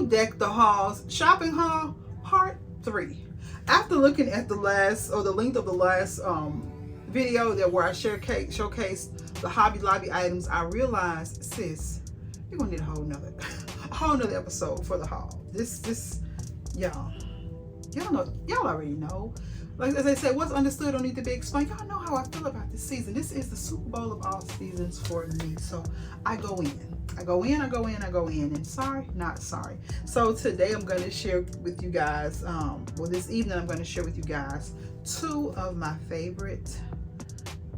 Deck the Halls shopping haul part 3. After looking at the last, or the length of the last video that where I showcased the Hobby Lobby items, I realized, sis, you're gonna need a whole nother episode for the haul. This y'all know, y'all already know. Like, as I said, what's understood don't need to be explained. Y'all know how I feel about this season. This is the Super Bowl of all seasons for me. So I go in, and sorry, not sorry. So today I'm going to share with you guys, well, this evening I'm going to share with you guys 2 of my favorite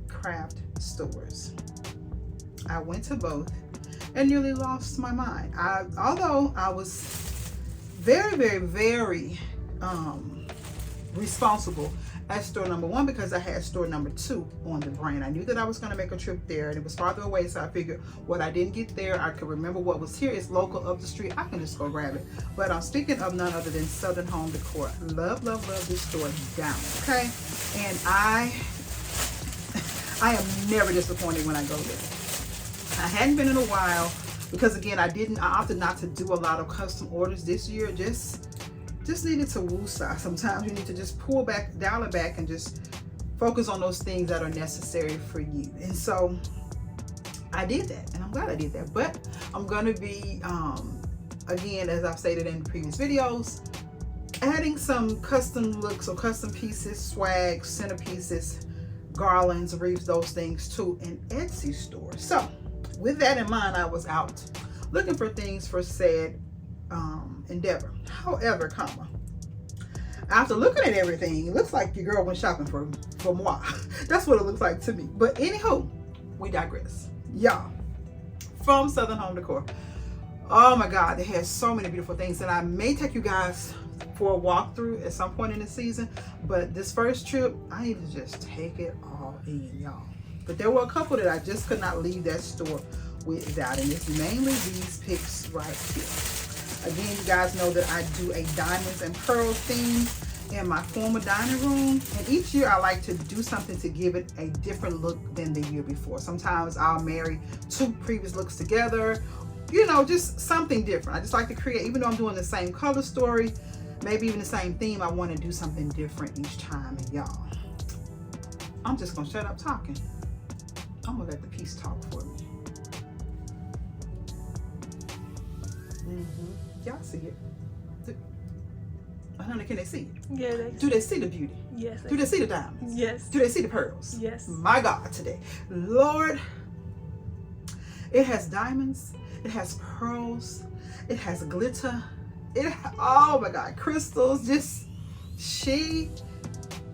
craft stores. I went to both and nearly lost my mind. Although I was very responsible at store number 1 because I had store number 2 on the brain. I knew that I was going to make a trip there and it was farther away, so I figured what I didn't get there, I could remember what was here. It's local up the street. I can just go grab it. But I'm speaking of none other than Southern Home Decor. Love this store down, okay? And I am never disappointed when I go there. I hadn't been in a while because, again, I opted not to do a lot of custom orders this year. Just needed to woosah. Sometimes you need to just pull back, dial it back, and just focus on those things that are necessary for you. And so I did that, and I'm glad I did that. But I'm gonna be, again, as I've stated in previous videos, adding some custom looks or custom pieces, swag, centerpieces, garlands, wreaths, those things to an Etsy store. So with that in mind, I was out looking for things for said endeavor. However, after looking at everything, it looks like your girl went shopping for moi. That's what it looks like to me. But anywho, we digress. Y'all, from Southern Home Decor, oh my God, they had so many beautiful things, and I may take you guys for a walkthrough at some point in the season. But this first trip, I need to just take it all in, y'all. But there were a couple that I just could not leave that store without, and it's mainly these picks right here. Again, you guys know that I do a diamonds and pearls theme in my former dining room, and each year I like to do something to give it a different look than the year before. Sometimes I'll marry 2 previous looks together, you know, just something different. I just like to create, even though I'm doing the same color story, maybe even the same theme, I want to do something different each time. And y'all, I'm just gonna shut up talking. I'm gonna let the piece talk for me. Y'all see it? Honey, can they see it? Yeah, they do they see the beauty? Yes. Do they see the diamonds? Yes. Do they see the pearls? Yes. My God, today, Lord, it has diamonds, it has pearls, it has glitter, oh my God, crystals. Just, she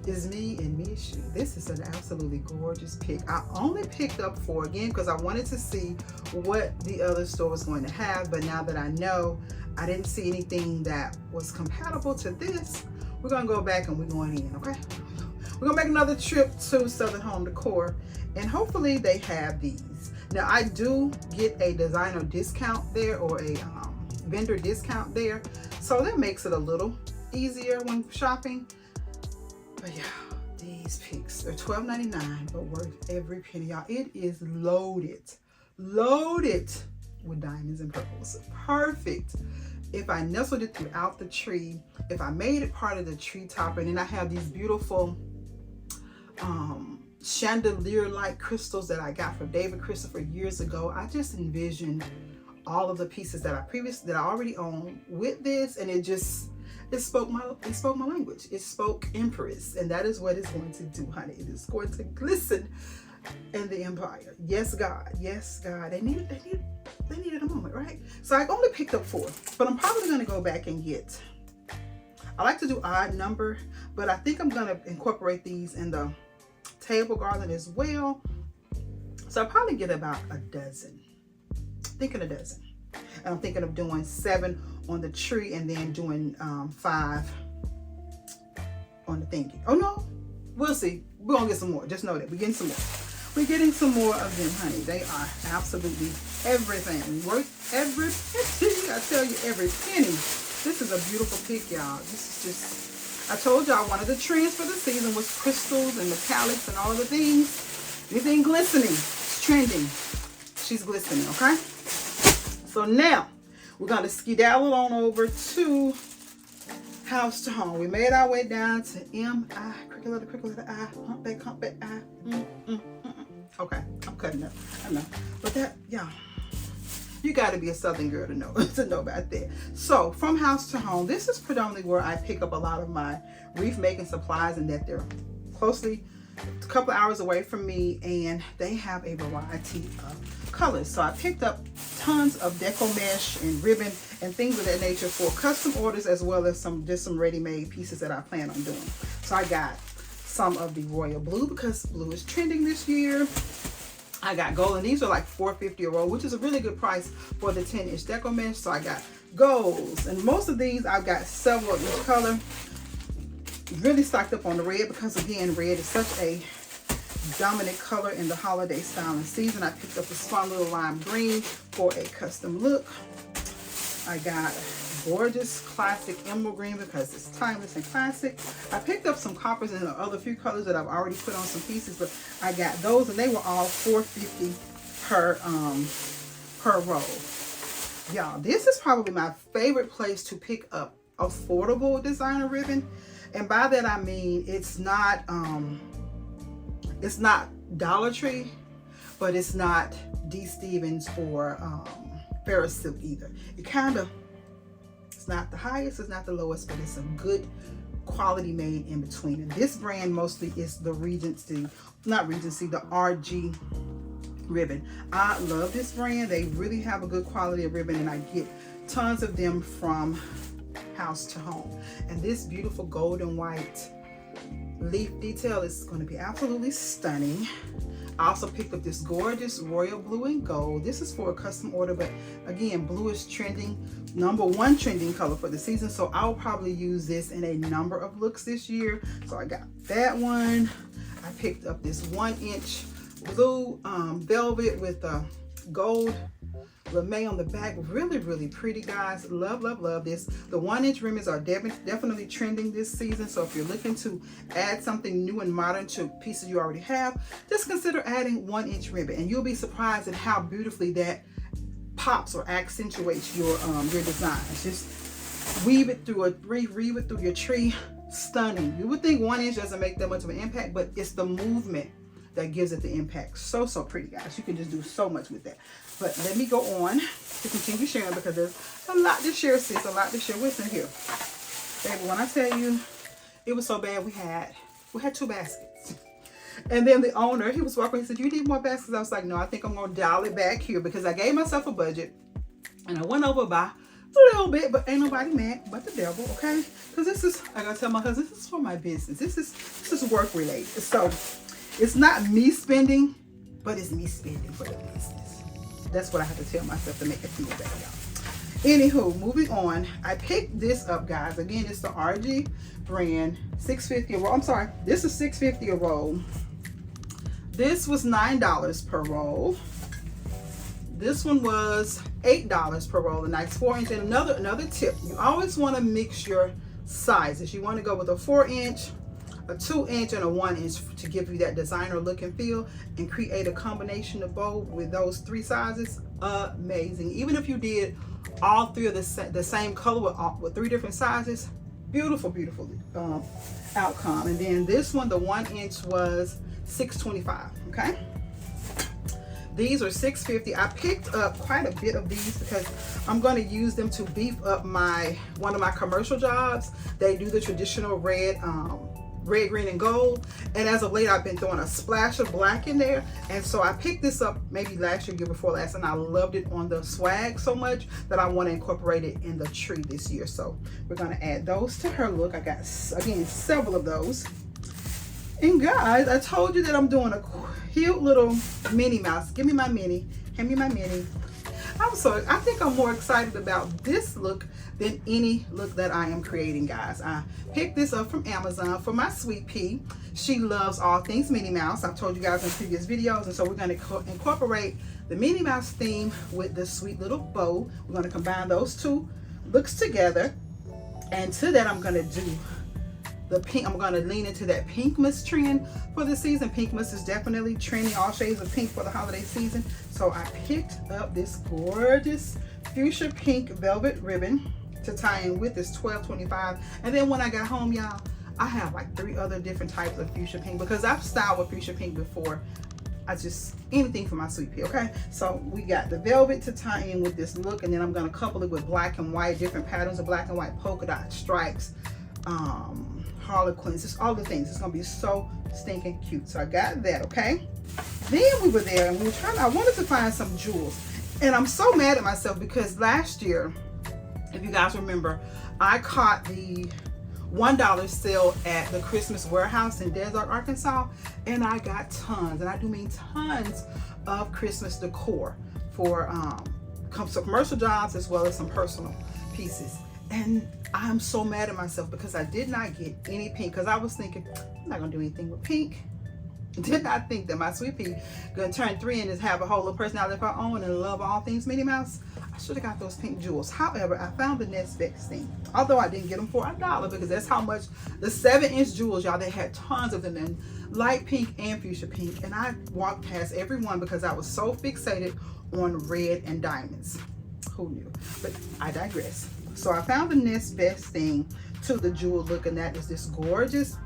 is me and me is she. This is an absolutely gorgeous pick. I only picked up 4, again, because I wanted to see what the other store was going to have. But now that I know, I didn't see anything that was compatible to this, we're gonna go back and we're going in, okay? We're gonna make another trip to Southern Home Decor, and hopefully they have these. Now, I do get a designer discount there, or a vendor discount there, so that makes it a little easier when shopping. But yeah, these picks are $12.99, but worth every penny, y'all. It is loaded with diamonds and pearls. Perfect. If I nestled it throughout the tree, if I made it part of the tree topper, and then I have these beautiful chandelier-like crystals that I got from David Christopher years ago. I just envisioned all of the pieces that I already own with this, and it spoke my language. It spoke Empress, and that is what it's going to do, honey. It is going to glisten in the empire. Yes, God. Yes, God. They needed a moment, right? So I only picked up 4, but I'm probably going to go back and get, I like to do odd number, but I think I'm going to incorporate these in the table garland as well. So I'll probably get about a dozen. Thinking a dozen. And I'm thinking of doing 7 on the tree, and then doing 5 on the thingy. Oh no, we'll see. We're gonna get some more. Just know that we're getting some more. We're getting some more of them, honey. They are absolutely everything. Worth every penny. I tell you, every penny. This is a beautiful pick, y'all. This is just, I told y'all one of the trends for the season was crystals and metallics and all of the things. Anything glistening, it's trending. She's glistening, okay? So now we're going to skedaddle on over to House to Home. We made our way down to M-I, cricket letter I, humpback I. Okay, I'm cutting up. I know. But that, yeah. You got to be a Southern girl to know about that. So from House to Home, this is predominantly where I pick up a lot of my wreath making supplies, and that they're closely a couple of hours away from me, and they have a variety of colors. So I picked up tons of deco mesh and ribbon and things of that nature for custom orders, as well as just some ready-made pieces that I plan on doing. So I got some of the royal blue because blue is trending this year. I got gold, and these are like $4.50 a roll, which is a really good price for the 10-inch deco mesh. So I got golds, and most of these I've got several of each color. Really stocked up on the red because, again, red is such a dominant color in the holiday styling season. I picked up this fun little lime green for a custom look. I got gorgeous classic emerald green because it's timeless and classic. I picked up some coppers and the other few colors that I've already put on some pieces, but I got those, and they were all $4.50 per roll. Y'all, this is probably my favorite place to pick up affordable designer ribbon, and by that I mean it's not Dollar Tree, but it's not D. Stevens or Ferris Silk either. It's not the highest, it's not the lowest, but it's a good quality made in between. And this brand mostly is the the RG ribbon. I love this brand. They really have a good quality of ribbon, and I get tons of them from House to Home. And this beautiful golden white leaf detail is going to be absolutely stunning. I also picked up this gorgeous royal blue and gold. This is for a custom order, but again, blue is trending, #1 trending color for the season. So I'll probably use this in a number of looks this year. So I got that one. I picked up this 1-inch blue velvet with gold lame on the back. Really, really pretty, guys. Love, love, love this. The 1-inch ribbons are definitely trending this season. So if you're looking to add something new and modern to pieces you already have, just consider adding 1-inch ribbon, and you'll be surprised at how beautifully that pops or accentuates your design. Just weave it through your tree. Stunning. You would think 1 inch doesn't make that much of an impact, but it's the movement that gives it the impact. So pretty, guys. You can just do so much with that. But let me go on to continue sharing, because there's a lot to share, sis. A lot to share. What's in here? Baby, when I tell you, it was so bad, we had 2 baskets. And then the owner, he was walking, he said, "You need more baskets?" I was like, "No, I think I'm going to dial it back here," because I gave myself a budget. And I went over by a little bit, but ain't nobody mad but the devil, okay? Because this is, I gotta tell my husband, this is for my business. This is work related. So it's not me spending, but it's me spending for the business. That's what I have to tell myself to make it feel better, y'all. Anywho, moving on. I picked this up, guys. Again, it's the RG brand, $6.50 a roll. I'm sorry, this is $6.50 a roll. This was $9 per roll. This one was $8 per roll, a nice 4-inch. And another tip, you always want to mix your sizes. You want to go with a 4-inch, a 2-inch, and a 1-inch to give you that designer look and feel, and create a combination of both with those 3 sizes. Amazing. Even if you did all 3 of the same color with 3 different sizes, beautiful outcome. And then this one, the 1-inch, was $6.25. Okay. These are $6.50. I picked up quite a bit of these because I'm going to use them to beef up one of my commercial jobs. They do the traditional red, green, and gold. And as of late, I've been throwing a splash of black in there. And so I picked this up maybe last year before last, and I loved it on the swag so much that I want to incorporate it in the tree this year. So we're going to add those to her look. I got, again, several of those. And guys, I told you that I'm doing a cute little Minnie Mouse. Give me my Minnie. Hand me my Minnie. I think I'm more excited about this look than any look that I am creating, guys. I picked this up from Amazon for my sweet pea. She loves all things Minnie Mouse. I've told you guys in previous videos, and so we're going to incorporate the Minnie Mouse theme with the sweet little bow. We're going to combine those 2 looks together, and to that I'm going to do the pink. I'm going to lean into that Pinkmas trend for the season. Pinkmas is definitely trending, all shades of pink for the holiday season. So I picked up this gorgeous fuchsia pink velvet ribbon to tie in with. Is $12.25. And then when I got home, y'all, I have like 3 other different types of fuchsia pink because I've styled with fuchsia pink before. I just, anything for my sweet pea, okay? So we got the velvet to tie in with this look, and then I'm gonna couple it with black and white, different patterns of black and white, polka dot stripes, harlequins, just all the things. It's gonna be so stinking cute. So I got that, okay? Then we were there and we were trying, I wanted to find some jewels. And I'm so mad at myself because last year, if you guys remember, I caught the $1 sale at the Christmas warehouse in Desert, Arkansas, and I got tons, and I do mean tons, of Christmas decor for some commercial jobs as well as some personal pieces. And I'm so mad at myself because I did not get any pink, because I was thinking I'm not gonna do anything with pink. Did not think that my sweet pea gonna turn 3 and just have a whole little personality of her own and love all things Minnie Mouse. I should have got those pink jewels. However, I found the next best thing. Although I didn't get them for $1 because that's how much the 7-inch jewels, y'all, they had tons of them in light pink and fuchsia pink. And I walked past every one because I was so fixated on red and diamonds. Who knew? But I digress. So I found the next best thing to the jewel look, and that is this gorgeous,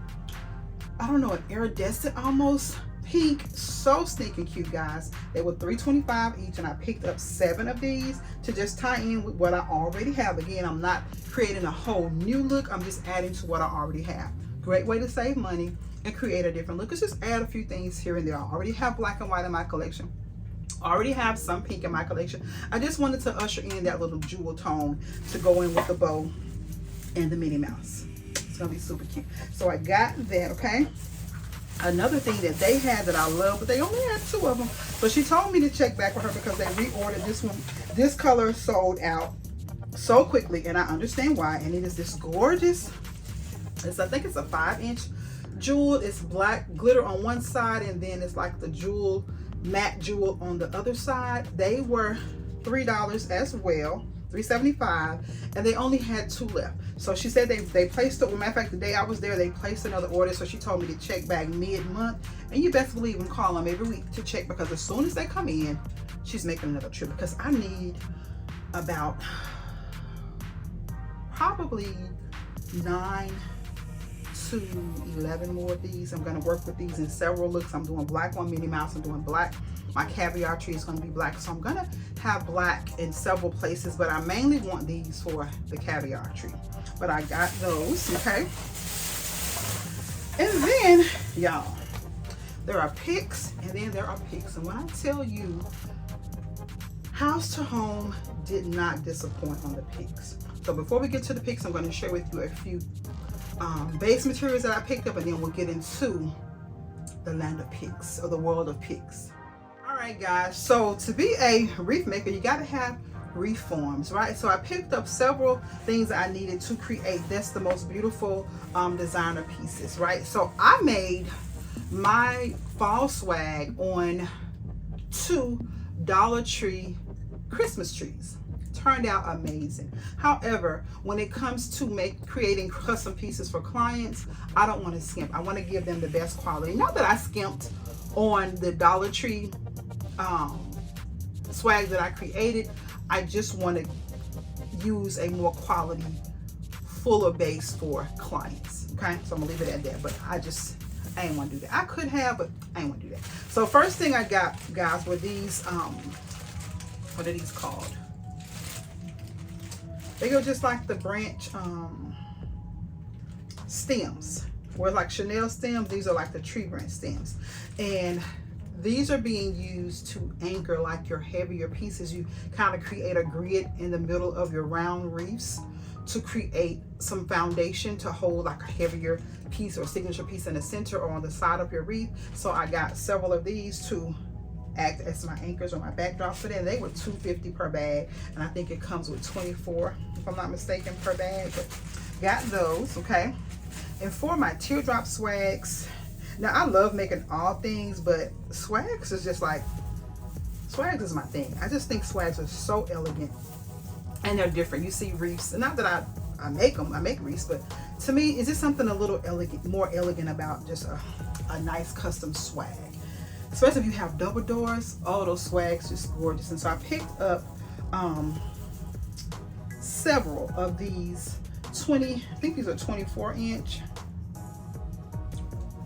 I don't know, an iridescent almost pink. So stinking cute, guys. They were $3.25 each, and I picked up 7 of these to just tie in with what I already have. Again, I'm not creating a whole new look, I'm just adding to what I already have. Great way to save money and create a different look. Let's just add a few things here and there. I already have black and white in my collection. I already have some pink in my collection. I just wanted to usher in that little jewel tone to go in with the bow and the Minnie Mouse. It's gonna be super cute. So I got that, okay? Another thing that they had that I love, but they only had 2 of them. So she told me to check back with her because they reordered this one. This color sold out so quickly, and I understand why. And it is this gorgeous, I think it's a 5-inch jewel. It's black glitter on one side, and then it's like the jewel, matte jewel on the other side. They were $3 as well, $3.75, and they only had 2 left. So she said they placed it. Well, matter of fact, the day I was there, they placed another order. So she told me to check back mid-month, and you best believe and call them every week to check, because as soon as they come in, she's making another trip, because I need about probably 9 to 11 more of these. I'm going to work with these in several looks. I'm doing black on Minnie Mouse. I'm doing black. My caviar tree is going to be black, so I'm going to have black in several places, but I mainly want these for the caviar tree. But I got those, okay? And then, y'all, there are picks, and then there are picks. And when I tell you, House to Home did not disappoint on the picks. So before we get to the picks, I'm going to share with you a few base materials that I picked up, and then we'll get into the land of picks, or the world of picks. All right, guys, so to be a wreath maker, you got to have wreath forms, right? So I picked up several things that I needed to create this, the most beautiful designer pieces, right? So I made my fall swag on 2 Dollar Tree Christmas trees. Turned out amazing. However, when it comes to creating custom pieces for clients, I don't want to skimp. I want to give them the best quality. Not that I skimped on the Dollar Tree swag that I created. I just want to use a more quality, fuller base for clients. Okay, so I'm gonna leave it at that. But I ain't want to do that. I could have, but I ain't want to do that. So first thing I got, guys, were these. What are these called? They go just like the branch stems. Where like Chanel stems, these are like the tree branch stems. And these are being used to anchor like your heavier pieces. You kind of create a grid in the middle of your round wreaths to create some foundation to hold like a heavier piece or signature piece in the center or on the side of your wreath. So I got several of these to act as my anchors or my backdrop for that. They were $2.50 per bag, and I think it comes with 24, if I'm not mistaken, per bag. But got those, okay? And for my teardrop swags, now I love making all things, but swags is just like, swags is my thing. I just think swags are so elegant, and they're different. You see wreaths, and not that I make them, I make wreaths, but to me, it's just something a little elegant, more elegant about just a nice custom swag. Especially if you have double doors, all those swags just gorgeous. And so I picked up several of these 20, I think these are 24-inch,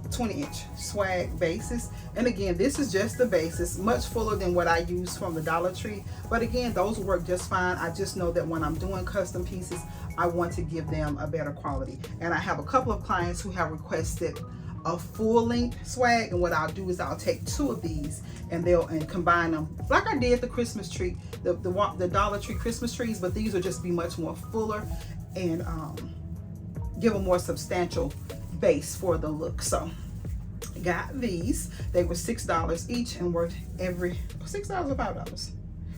20-inch swag bases. And again, this is just the basis, much fuller than what I use from the Dollar Tree, but again, those work just fine. I just know that when I'm doing custom pieces, I want to give them a better quality. And I have a couple of clients who have requested a full length swag, and what I'll do is I'll take 2 of these and combine them like I did the Christmas tree, the Dollar Tree Christmas trees, but these will just be much more fuller and give a more substantial base for the look. So got these. They were $6 each and worth every $6 or $5.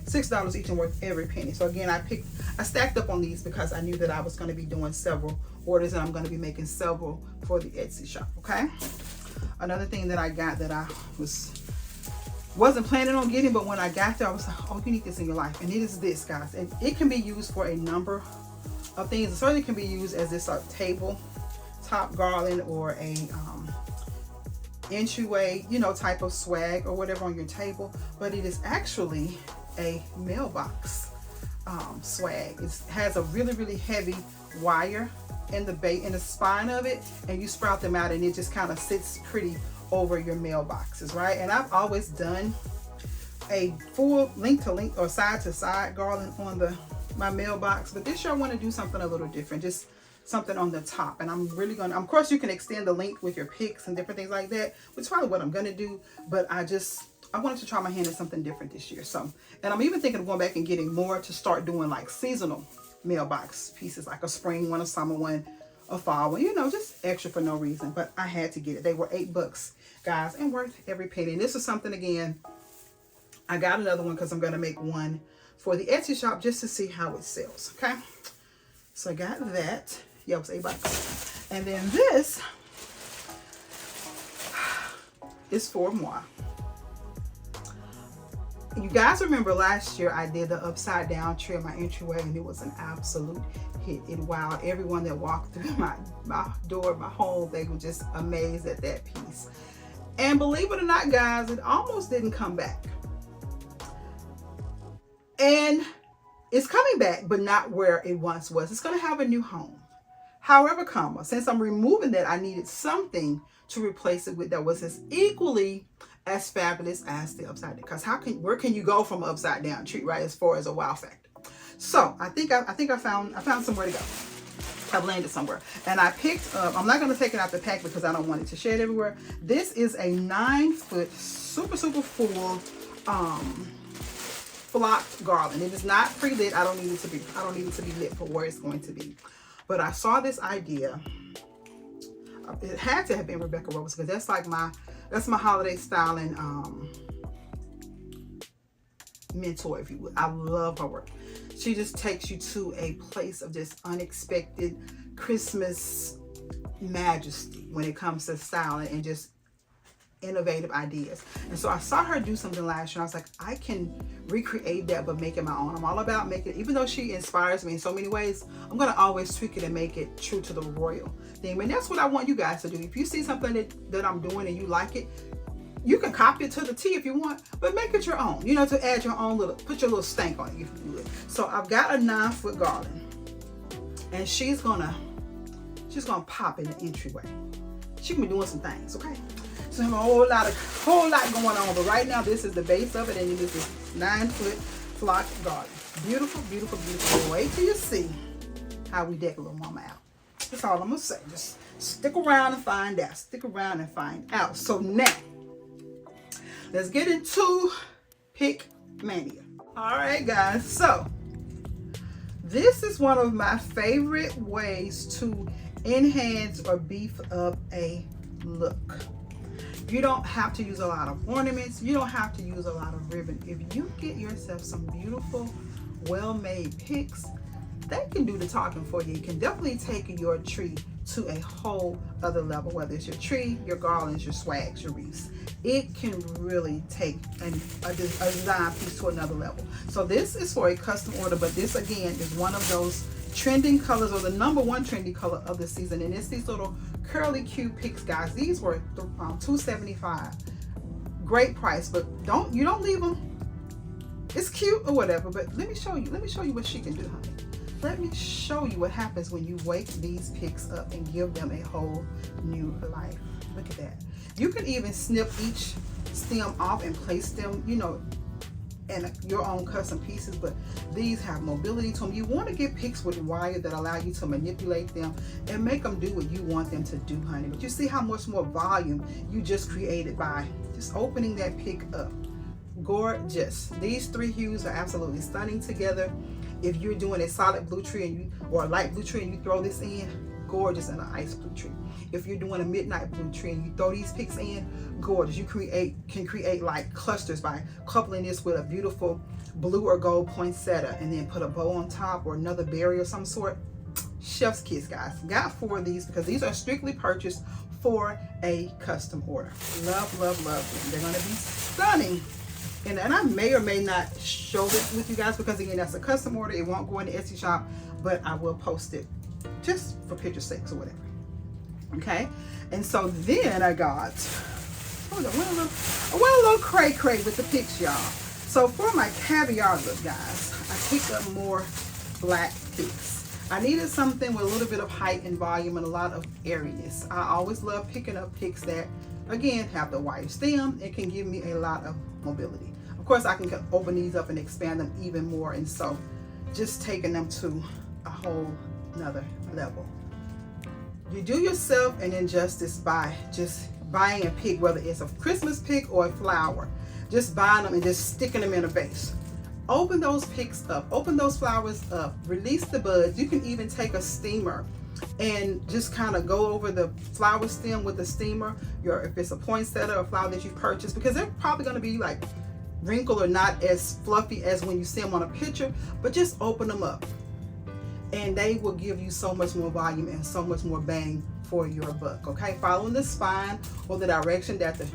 $6 each and worth every penny. So again, I stacked up on these because I knew that I was going to be doing several orders, and I'm going to be making several for the Etsy shop. Okay. Another thing that I got that I wasn't planning on getting, but when I got there, I was like, oh, you need this in your life. And it is this, guys. And it can be used for a number of things. It certainly can be used as this table top garland or a entryway, you know, type of swag or whatever on your table. But it is actually a mailbox swag. It has a really, really heavy wire in the spine of it, and you sprout them out and it just kind of sits pretty over your mailboxes, right? And I've always done a full length to length or side to side garland on my mailbox, but this year I want to do something a little different, just something on the top. And I'm really gonna, of course you can extend the length with your picks and different things like that, which is probably what I'm gonna do, but I wanted to try my hand at something different this year. So, and I'm even thinking of going back and getting more to start doing like seasonal mailbox pieces, like a spring one, a summer one, a fall one, you know, just extra for no reason. But I had to get it. They were $8, guys, and worth every penny. And this is something, again, I got another one because I'm going to make one for the Etsy shop just to see how it sells. Okay. So I got that. Yeah, it was $8. And then this is for moi. You guys remember last year I did the upside down tree on my entryway, and it was an absolute hit. It wowed everyone that walked through my door, my home. They were just amazed at that piece. And believe it or not, guys, it almost didn't come back. And it's coming back, but not where it once was. It's going to have a new home. However, since I'm removing that, I needed something to replace it with that was as equally as fabulous as the upside down. Because where can you go from an upside down tree, right? As far as a wow factor. So I think I found somewhere to go. I've landed somewhere, and I picked up. I'm not going to take it out the pack because I don't want it to shed everywhere. This is a 9-foot, super full flocked garland. It is not pre-lit. I don't need it to be lit for where it's going to be. But I saw this idea. It had to have been Rebecca Roberts, because that's my holiday styling mentor, if you would. I love her work. She just takes you to a place of just unexpected Christmas majesty when it comes to styling and just innovative ideas. And so I saw her do something last year, and I was like, I can recreate that but make it my own. I'm all about making it, even though she inspires me in so many ways, I'm going to always tweak it and make it true to the royal theme. And that's what I want you guys to do. If you see something that I'm doing and you like it, you can copy it to the T if you want, but make it your own, you know, to add your own put your little stank on it if you would. So I've got a 9-foot garland, and she's gonna pop in the entryway. She can be doing some things, okay? So a whole lot going on, but right now this is the base of it, and this is 9-foot flocked garland. Beautiful, beautiful, beautiful. Wait till you see how we deck little mama out. That's all I'm gonna say. Just stick around and find out. Stick around and find out. So now, let's get into pick mania. All right, guys. So this is one of my favorite ways to enhance or beef up a look. You don't have to use a lot of ornaments. You don't have to use a lot of ribbon. If you get yourself some beautiful, well-made picks, they can do the talking for you. You can definitely take your tree to a whole other level, whether it's your tree, your garlands, your swags, your wreaths. It can really take a design piece to another level. So this is for a custom order, but this again is one of those trending colors, or the #1 trendy color of the season. And it's these little curly cute picks, guys. These were $2.75. Great price, but you don't leave them. It's cute or whatever, but let me show you what she can do, honey. let me show you what happens when you wake these picks up and give them a whole new life. Look at that. You can even snip each stem off and place them, you know, in your own custom pieces, but these have mobility to them. You want to get picks with wire that allow you to manipulate them and make them do what you want them to do, honey. But you see how much more volume you just created by just opening that pick up. Gorgeous. These three hues are absolutely stunning together. If you're doing a solid blue tree and or a light blue tree and you throw this in, gorgeous in an ice blue tree. If you're doing a midnight blue tree and you throw these picks in, gorgeous. You can create like clusters by coupling this with a beautiful blue or gold poinsettia and then put a bow on top or another berry or some sort. Chef's kiss, guys. Got 4 of these because these are strictly purchased for a custom order. Love, love, love them. They're going to be stunning. And I may or may not show this with you guys because again, that's a custom order. It won't go in the Etsy shop, but I will post it just for picture sakes or whatever. Okay, and so then I got, I went a little cray with the picks, y'all. So for my caviar look, guys, I picked up more black picks. I needed something with a little bit of height and volume and a lot of airiness. I always love picking up picks that, again, have the wire stem. It can give me a lot of mobility. Of course, I can open these up and expand them even more, and so just taking them to a whole nother level. You do yourself an injustice by just buying a pick, whether it's a Christmas pick or a flower. Just buying them and just sticking them in a vase. Open those picks up, open those flowers up, release the buds. You can even take a steamer and just kind of go over the flower stem with the steamer. If it's a poinsettia or flower that you purchased, because they're probably going to be like wrinkled or not as fluffy as when you see them on a picture, but just open them up and they will give you so much more volume and so much more bang for your buck. Okay, following the spine or the direction that the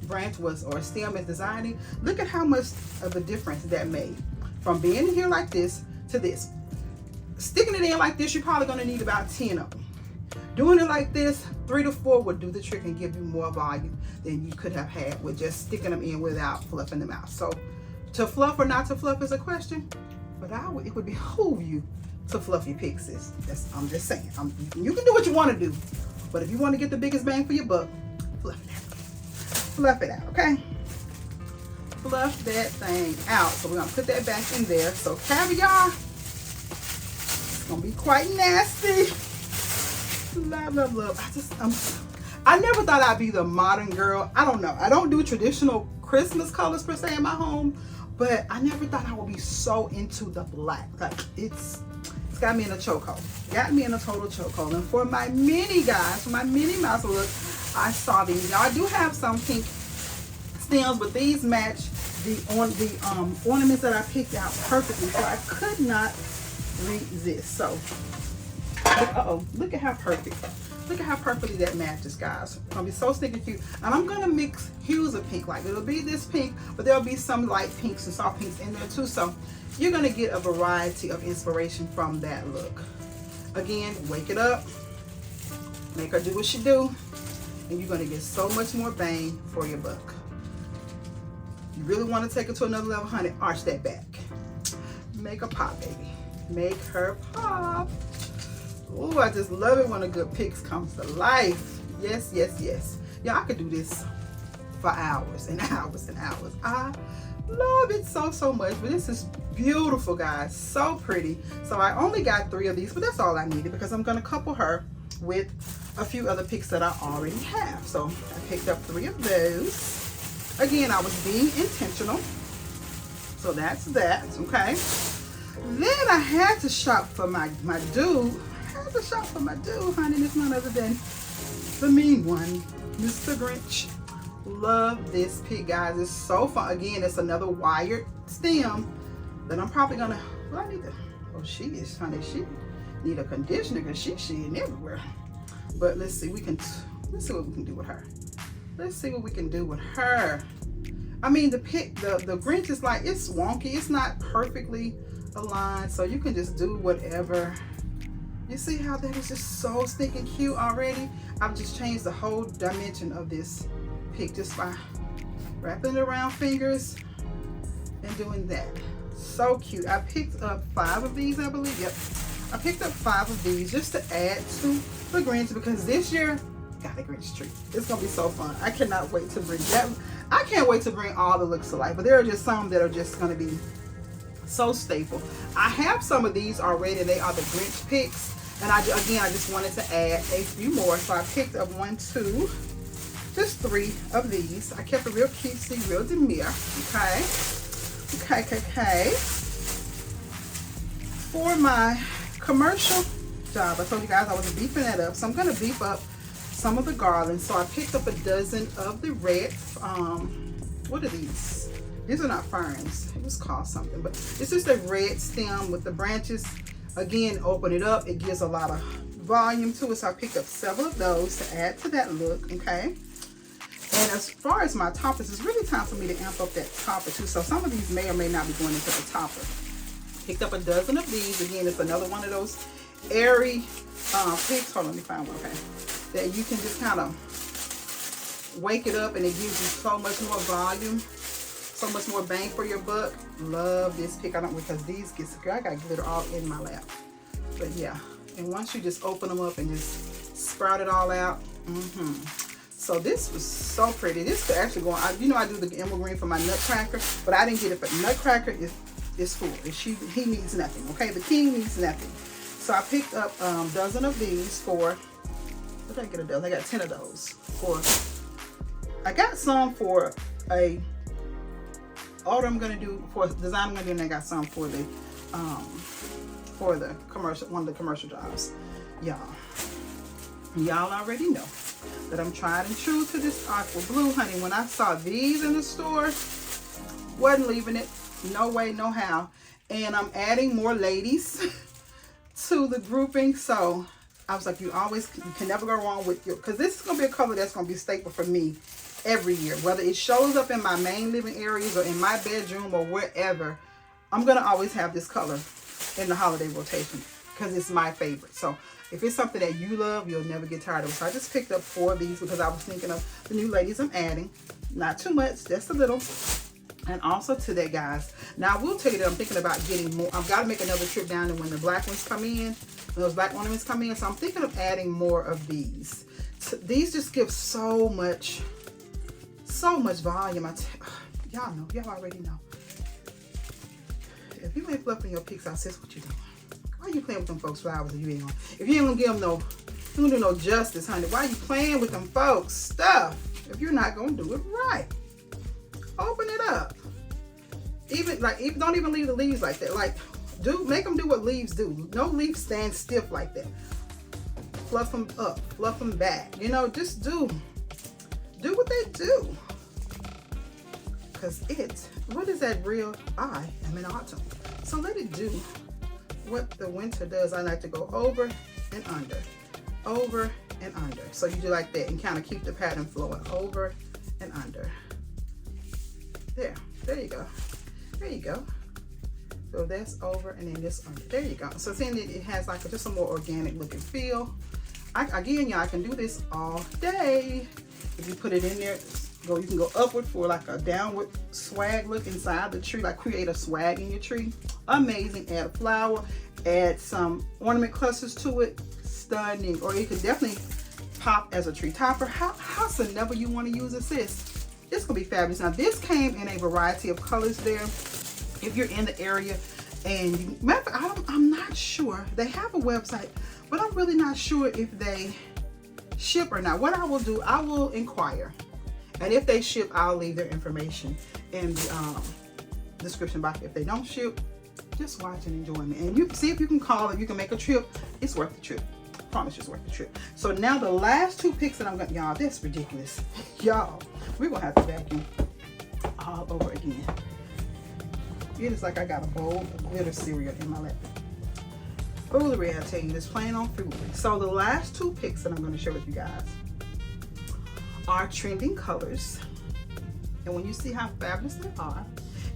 branch was or stem is designing. Look at how much of a difference that made from being here like this to this. Sticking it in like this, you're probably going to need about 10 of them. Doing it like this, 3 to 4 would do the trick and give you more volume than you could have had with just sticking them in without fluffing them out. So to fluff or not to fluff is a question, but it would behoove you to fluff your picks. I'm just saying. You can do what you want to do, but if you want to get the biggest bang for your buck, fluff it out. Fluff it out, okay? Fluff that thing out. So we're going to put that back in there. So caviar, it's going to be quite nasty. Love, love, love. I never thought I'd be the modern girl. I don't know. I don't do traditional Christmas colors per se in my home, but I never thought I would be so into the black. Like it's got me in a chokehold. Got me in a total chokehold. And for my Minnie, guys, for my Minnie Mouse look, I saw these. Now I do have some pink stems, but these match the ornaments that I picked out perfectly, so I could not resist. So look at how perfect. Look at how perfectly that matches, guys. It's gonna be so stinking cute. And I'm gonna mix hues of pink. Like it'll be this pink, but there'll be some light pinks and soft pinks in there too. So you're gonna get a variety of inspiration from that look. Again, wake it up, make her do what she do, and you're gonna get so much more bang for your buck. You really wanna take it to another level, honey, arch that back. Make her pop, baby. Make her pop. Oh, I just love it when a good pick comes to life. Yes, yes, yes. Yeah, I could do this for hours and hours and hours. I love it so, so much. But this is beautiful, guys. So pretty. So I only got 3 of these, but that's all I needed because I'm going to couple her with a few other picks that I already have. So I picked up 3 of those. Again, I was being intentional. So that's that, okay? Then I had to shop for my dude. Shop for my dude, honey. It's none other than the mean one, Mr. Grinch. Love this pick, guys. It's so fun. Again, it's another wired stem that I'm probably gonna. Well, I need to. Oh, she is, honey. She need a conditioner because she's shedding everywhere. But let's see. Let's see what we can do with her. Let's see what we can do with her. I mean, the Grinch is like, it's wonky. It's not perfectly aligned, so you can just do whatever. You see how that is just so stinking cute already? I've just changed the whole dimension of this pick just by wrapping it around fingers and doing that. So cute. I picked up 5 of these, I believe. Yep. I picked up 5 of these just to add to the Grinch, because this year, got a Grinch tree. It's gonna be so fun. I cannot wait to bring that. I can't wait to bring all the looks to life, but there are just some that are just gonna be so staple. I have some of these already, and they are the Grinch picks. And I just wanted to add a few more. So I picked up 1, 2, just 3 of these. I kept it real cutesy, real demure. Okay. For my commercial job, I told you guys I was beefing that up. So I'm going to beef up some of the garland. So I picked up a dozen of the red, what are these? These are not ferns. It was called something, but it's just a red stem with the branches. Again, open it up. It gives a lot of volume to it. So I picked up several of those to add to that look, okay? And as far as my toppers, it's really time for me to amp up that topper too. So some of these may or may not be going into the topper. Picked up a dozen of these. Again, it's another one of those airy picks. Hold on, let me find one, okay? That you can just kind of wake it up, and it gives you so much more volume, so much more bang for your buck. Love this pick. I don't, because these get secure. I got glitter all in my lap. But yeah, and once you just open them up and just sprout it all out. So this was so pretty. This could actually go on. You know, I do the emerald green for my nutcracker, but I didn't get it for nutcracker. Is full. He needs nothing. Okay, the king needs nothing. So I picked up a dozen of these for. What did I get a dozen? I got 10 of those for. I got some for a order I'm gonna do for design I'm gonna do, and I got some for the commercial, one of the commercial jobs. Y'all already know that I'm tried and true to this aqua blue, honey. When I saw these in the store, wasn't leaving it. No way, no how. And I'm adding more ladies to the grouping. So I was like, you can never go wrong with your, because this is gonna be a color that's gonna be staple for me every year. Whether it shows up in my main living areas or in my bedroom or wherever, I'm gonna always have this color in the holiday rotation because it's my favorite. So if it's something that you love, you'll never get tired of it. So I just picked up 4 of these because I was thinking of the new ladies I'm adding. Not too much, just a little. And also to that, guys, now I will tell you that I'm thinking about getting more. I've got to make another trip down there when the black ones come in, when those black ornaments come in. So I'm thinking of adding more of these. So these just give so much volume. Y'all know, y'all already know. If you ain't fluffing your picks out, sis, what you doing? Why you playing with them folks' flowers if you ain't gonna, if you ain't gonna give them no, you don't do no justice, honey? Why you playing with them folks' stuff if you're not gonna do it right? Open it up. Even don't even leave the leaves like that. Like, make them do what leaves do. No leaf stand stiff like that. Fluff them up, fluff them back. You know, just do what they do. Cause what is that real? I am in autumn. So let it do what the winter does. I like to go over and under, over and under. So you do like that and kind of keep the pattern flowing over and under. There you go. There you go. So that's over and then this under. There you go. So then it has like just a more organic look and feel. Again, y'all, I can do this all day. If you put it in there, you can go upward for like a downward swag look inside the tree, like create a swag in your tree. Amazing. Add a flower, add some ornament clusters to it. Stunning. Or you could definitely pop as a tree topper. Howsoever you want to use it, sis. It's gonna be fabulous. Now this came in a variety of colors there. If you're in the area, and I'm not sure. They have a website, but I'm really not sure if they ship or not. What I will do, I will inquire, and if they ship, I'll leave their information in the description box. If they don't ship, just watch and enjoy me. And you see if you can call, if you can make a trip. It's worth the trip. I promise it's worth the trip. So now the last 2 picks that I'm gonna, y'all, that's ridiculous. Y'all, we're gonna have to vacuum all over again. It is like I got a bowl of glitter cereal in my lap. Foolery, I tell you, this plain on foolery. So the last 2 picks that I'm going to share with you guys are trending colors. And when you see how fabulous they are,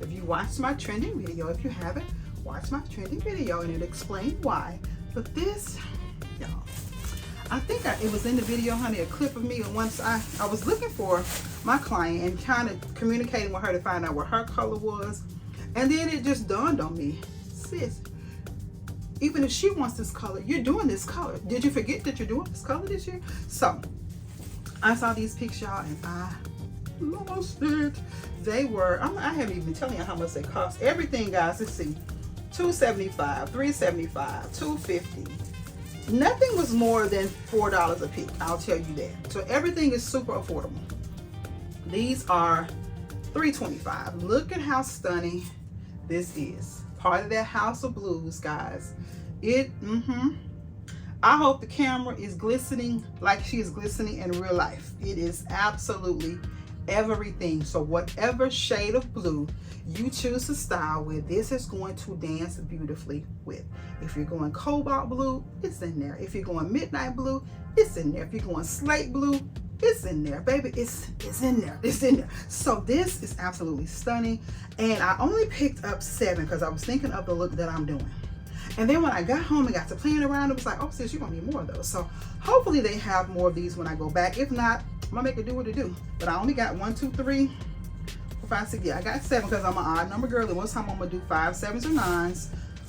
if you watched my trending video, if you haven't, watch my trending video and it'll explain why. But this, y'all, I think it was in the video, honey, a clip of me. And once I was looking for my client and kind of communicating with her to find out what her color was. And then it just dawned on me, sis, even if she wants this color, you're doing this color. Did you forget that you're doing this color this year? So I saw these pics, y'all, and I lost it. They were, I haven't even been telling you how much they cost. Everything, guys, let's see, $2.75, $3.75, $2.50. Nothing was more than $4 a piece, I'll tell you that. So everything is super affordable. These are $3.25. Look at how stunning this is. Part of that house of blues, guys. I hope the camera is glistening like she is glistening in real life. It is absolutely everything. So whatever shade of blue you choose to style with, this is going to dance beautifully with. If you're going cobalt blue, it's in there. If you're going midnight blue, it's in there. If you're going slate blue, it's in there, baby. It's in there. It's in there. So this is absolutely stunning. And I only picked up 7 because I was thinking of the look that I'm doing. And then when I got home and got to playing around, it was like, oh sis, you're gonna need more of those. So hopefully they have more of these when I go back. If not, I'm gonna make it do what it do. But I only got 1, 2, 3, 4, 5, 6. Yeah, I got 7 because I'm an odd number girl. And most time I'm gonna do 5, 7s, or 9s,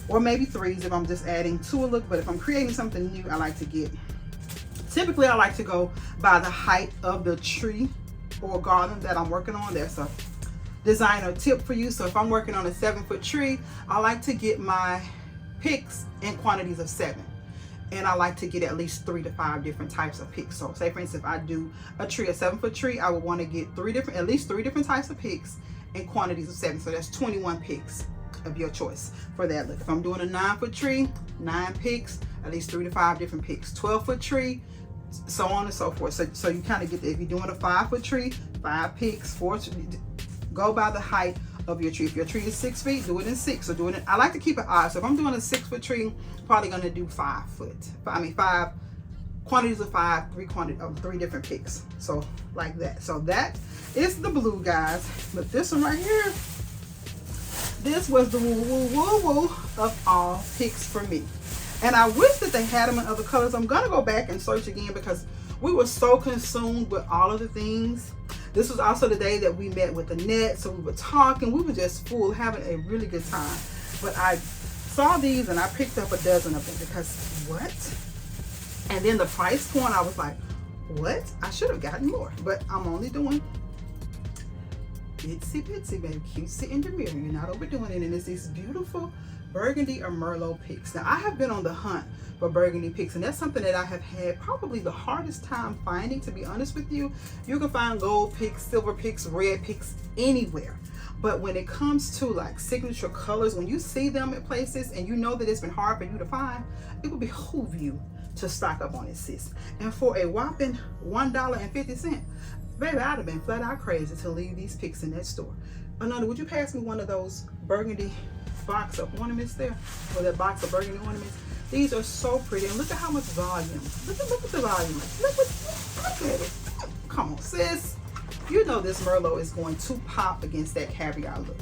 or maybe 3s if I'm just adding to a look. But if I'm creating something new, I like to get, typically I like to go by the height of the tree or garden that I'm working on. There's a designer tip for you. So if I'm working on a 7-foot tree, I like to get my picks in quantities of 7. And I like to get at least 3 to 5 different types of picks. So say for instance, if I do a 7-foot tree, I would want to get at least 3 different types of picks in quantities of 7. So that's 21 picks of your choice for that look. If I'm doing a 9-foot tree, 9 picks, at least 3 to 5 different picks. 12-foot tree, so on and so forth. So you kind of get if you're doing a 5-foot tree, 5 picks, 4. Go by the height of your tree. If your tree is 6 feet, do it in 6. Or do it in, I like to keep it odd. So if I'm doing a 6-foot tree, probably gonna do 5 quantities of 5, 3 different picks. So like that. So that is the blue, guys. But this one right here, this was the woo woo woo woo of all picks for me. And I wish that they had them in other colors. I'm gonna go back and search again because we were so consumed with all of the things. This was also the day that we met with Annette, so we were talking. We were just full, having a really good time. But I saw these and I picked up a dozen of them because what? And then the price point, I was like, what? I should have gotten more, but I'm only doing itsy bitsy, baby. Cutesy in the mirror. You're not overdoing it. And it's these beautiful Burgundy or Merlot picks. Now, I have been on the hunt for Burgundy picks, and that's something that I have had probably the hardest time finding, to be honest with you. You can find gold picks, silver picks, red picks anywhere. But when it comes to like signature colors, when you see them at places and you know that it's been hard for you to find, it would behoove you to stock up on it, sis. And for a whopping $1.50, baby, I'd have been flat out crazy to leave these picks in that store. Ananda, would you pass me one of those burgundy box of ornaments there, or that box of burgundy ornaments? These are so pretty, and look at how much volume. Look at the volume. Look at it. Come on, sis. You know this Merlot is going to pop against that caviar look.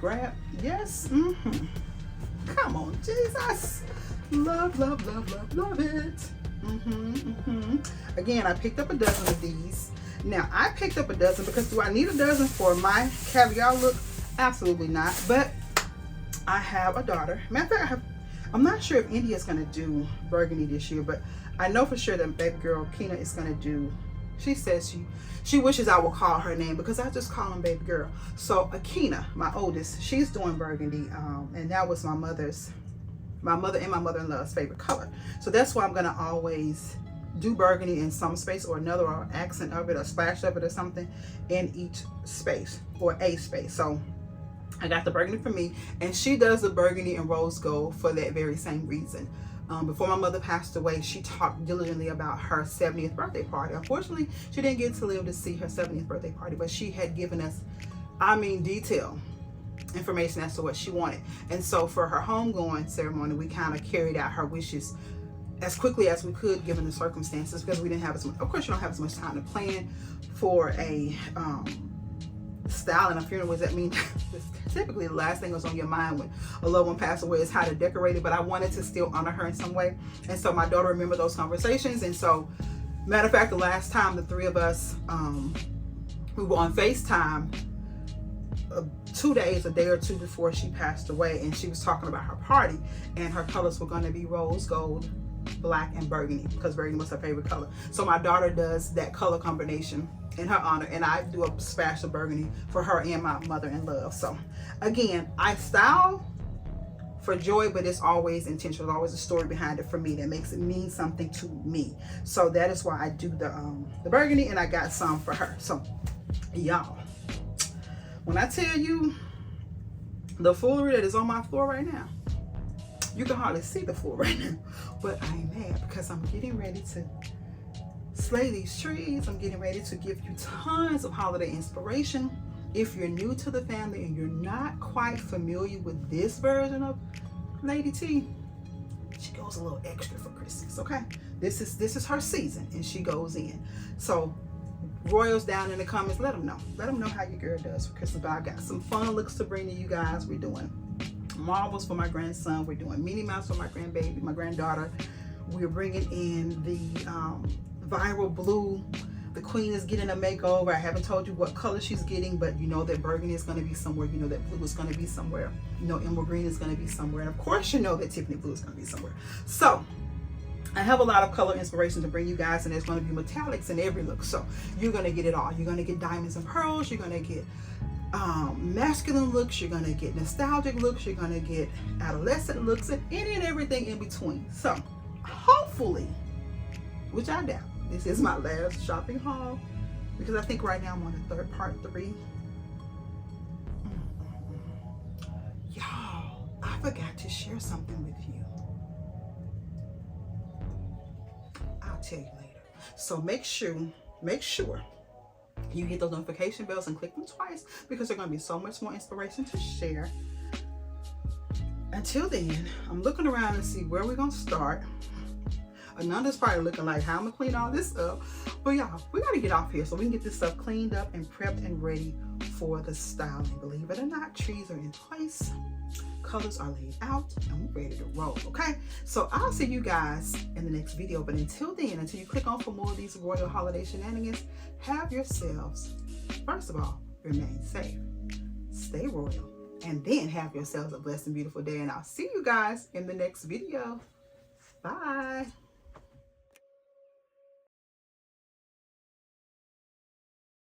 Grab, yes. Come on, Jesus. Love, love, love, love, love it. Again, I picked up a dozen of these. Now, I picked up a dozen because do I need a dozen for my caviar look? Absolutely not. But I have a daughter. Matter of fact, I'm not sure if India's going to do burgundy this year, but I know for sure that baby girl Kina is going to do. She says she wishes I will call her name because I just call him baby girl. So Akina, my oldest, she's doing burgundy, and that was my mother and my mother-in-law's favorite color. So that's why I'm going to always do burgundy in some space or another, or accent of it or splash of it or something in each space or a space. So I got the burgundy for me, and she does the burgundy and rose gold for that very same reason. Before my mother passed away, she talked diligently about her 70th birthday party. Unfortunately, she didn't get to live to see her 70th birthday party, but she had given us, detailed information as to what she wanted. And so for her homegoing ceremony, we kind of carried out her wishes as quickly as we could given the circumstances, because we didn't have as much, of course you don't have as much time to plan for a style and a funeral. What does that mean? Typically the last thing that's on your mind when a loved one passed away is how to decorate it, but I wanted to still honor her in some way. And so my daughter remembered those conversations. And so, matter of fact, the last time the three of us we were on FaceTime, 2 days, a day or two before she passed away, and she was talking about her party, and her colors were going to be rose gold, black, and burgundy, because burgundy was her favorite color. So my daughter does that color combination in her honor, and I do a splash of burgundy for her and my mother-in-law. So again, I style for joy, but it's always intentional. There's always a story behind it for me that makes it mean something to me. So that is why I do the burgundy, and I got some for her. So y'all, when I tell you the foolery that is on my floor right now, you can hardly see the floor right now, but I ain't mad, because I'm getting ready to slay these trees. I'm getting ready to give you tons of holiday inspiration. If you're new to the family and you're not quite familiar with this version of Lady T, she goes a little extra for Christmas, okay? This is her season, and she goes in. So Royals down in the comments, let them know how your girl does for Christmas. But I got some fun looks to bring to you guys. We're doing marbles for my grandson. We're doing Minnie Mouse for my grandbaby, my granddaughter. We're bringing in the viral blue. The queen is getting a makeover. I haven't told you what color she's getting, but you know that burgundy is going to be somewhere. You know that blue is going to be somewhere. You know emerald green is going to be somewhere. And of course you know that Tiffany blue is going to be somewhere. So I have a lot of color inspiration to bring you guys, and there's going to be metallics in every look. So you're going to get it all. You're going to get diamonds and pearls. You're going to get masculine looks. You're going to get nostalgic looks. You're going to get adolescent looks, and any and everything in between. So hopefully, which I doubt, this is my last shopping haul, because I think right now I'm on the part 3. Y'all, I forgot to share something with you. I'll tell you later. So make sure you hit those notification bells and click them twice, because there's going to be so much more inspiration to share. Until then, I'm looking around to see where we're going to start. Another's probably looking like, how I'm gonna clean all this up. But y'all, we gotta get off here so we can get this stuff cleaned up and prepped and ready for the styling. Believe it or not, trees are in place, colors are laid out, and we're ready to roll, okay? So I'll see you guys in the next video. But until then, until you click on for more of these royal holiday shenanigans, have yourselves, first of all, remain safe, stay royal, and then have yourselves a blessed and beautiful day. And I'll see you guys in the next video. Bye.